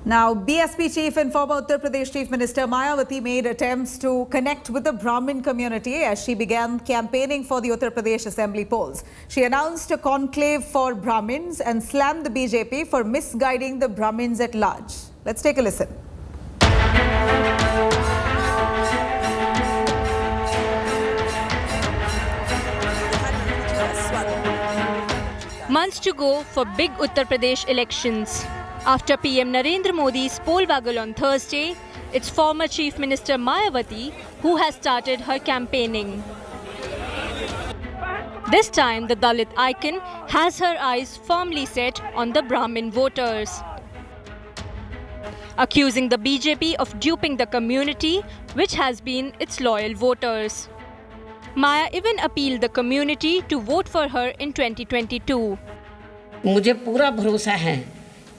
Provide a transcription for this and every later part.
Now, BSP chief and former Uttar Pradesh Chief Minister Mayawati made attempts to connect with the Brahmin community as she began campaigning for the Uttar Pradesh Assembly polls. She announced a conclave for Brahmins and slammed the BJP for misguiding the Brahmins at large. Let's take a listen. Months to go for big Uttar Pradesh elections. After PM Narendra Modi's poll waggle on Thursday, it's former Chief Minister Mayawati who has started her campaigning. This time, the Dalit icon has her eyes firmly set on the Brahmin voters, accusing the BJP of duping the community, which has been its loyal voters. Maya even appealed the community to vote for her in 2022. मुझे पूरा भरोसा है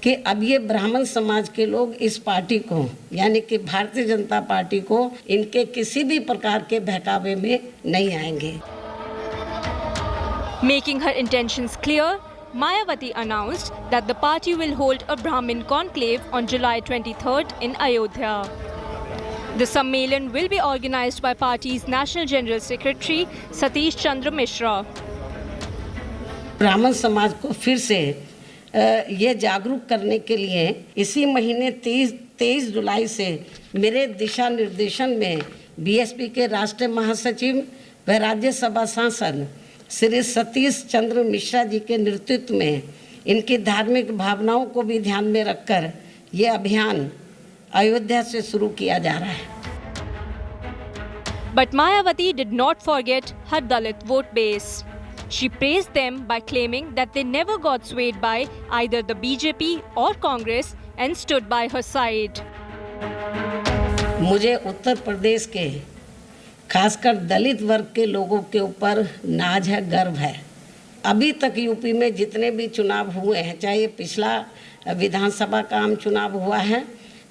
कि अब ये ब्राह्मण समाज के लोग इस पार्टी को यानी कि भारतीय जनता पार्टी को इनके किसी भी प्रकार के बहकावे में नहीं आएंगे. Making her intentions clear, Mayawati announced that the party will hold a Brahmin conclave on July 23rd in Ayodhya. The Sammelan will be organized by party's National General Secretary Satish Chandra Mishra. ब्राह्मण समाज को फिर से ये जागरूक करने के लिए इसी महीने 23 जुलाई से मेरे दिशा निर्देशन में बीएसपी के राष्ट्रीय महासचिव व राज्यसभा सांसद श्री सतीश चंद्र मिश्रा जी के नेतृत्व में इनकी धार्मिक भावनाओं को भी ध्यान में रखकर ये अभियान अयोध्या से शुरू किया जा रहा है. But Mayawati did not forget her Dalit vote base. She praised them by claiming that they never got swayed by either the BJP or Congress and stood by her side. मुझे उत्तर प्रदेश के खासकर दलित वर्ग के लोगों के ऊपर नाज है, गर्व है. अभी तक यूपी में जितने भी चुनाव हुए हैं, चाहे ये पिछला विधानसभा का आम चुनाव हुआ है,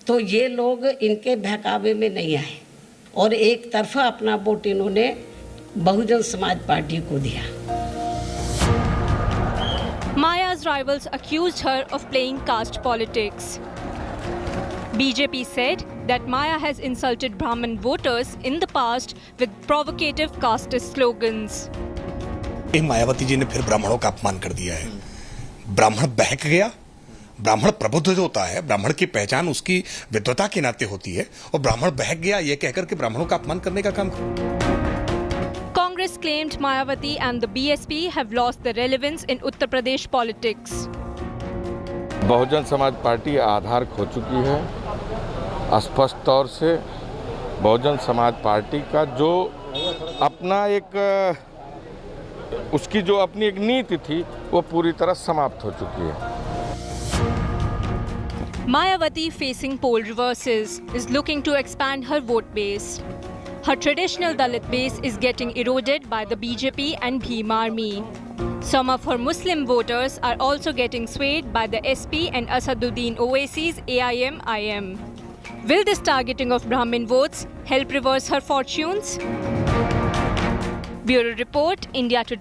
तो ये लोग इनके बहकावे में नहीं आए और एक तरफा अपना वोट इन्होंने बहुजन समाज पार्टी को दिया. Maya's rivals accused her of playing caste politics. BJP said that Maya has insulted Brahmin voters in the past with provocative casteist slogans. Mayawati ji ने फिर ब्राह्मणों का अपमान कर दिया है. ब्राह्मण बहक गया. ब्राह्मण प्रबुद्ध होता है, ब्राह्मण की पहचान उसकी विद्वता के नाते होती है, और ब्राह्मण बहक गया ये कहकर के ब्राह्मणों का अपमान करने का काम. Congress claimed Mayawati and the BSP have lost their relevance in Uttar Pradesh politics. Bahujan Samaj party आधार खो चुकी है. स्पष्ट तौर से बहुजन समाज पार्टी का जो अपना एक उसकी जो अपनी एक नीति थी वो पूरी तरह समाप्त हो चुकी है. Mayawati, facing poll reverses, is looking to expand her vote base. Her traditional Dalit base is getting eroded by the BJP and Bhim army. Some of her Muslim voters are also getting swayed by the SP and Asaduddin Owaisi's AIM-IM. Will this targeting of Brahmin votes help reverse her fortunes? Bureau Report, India Today.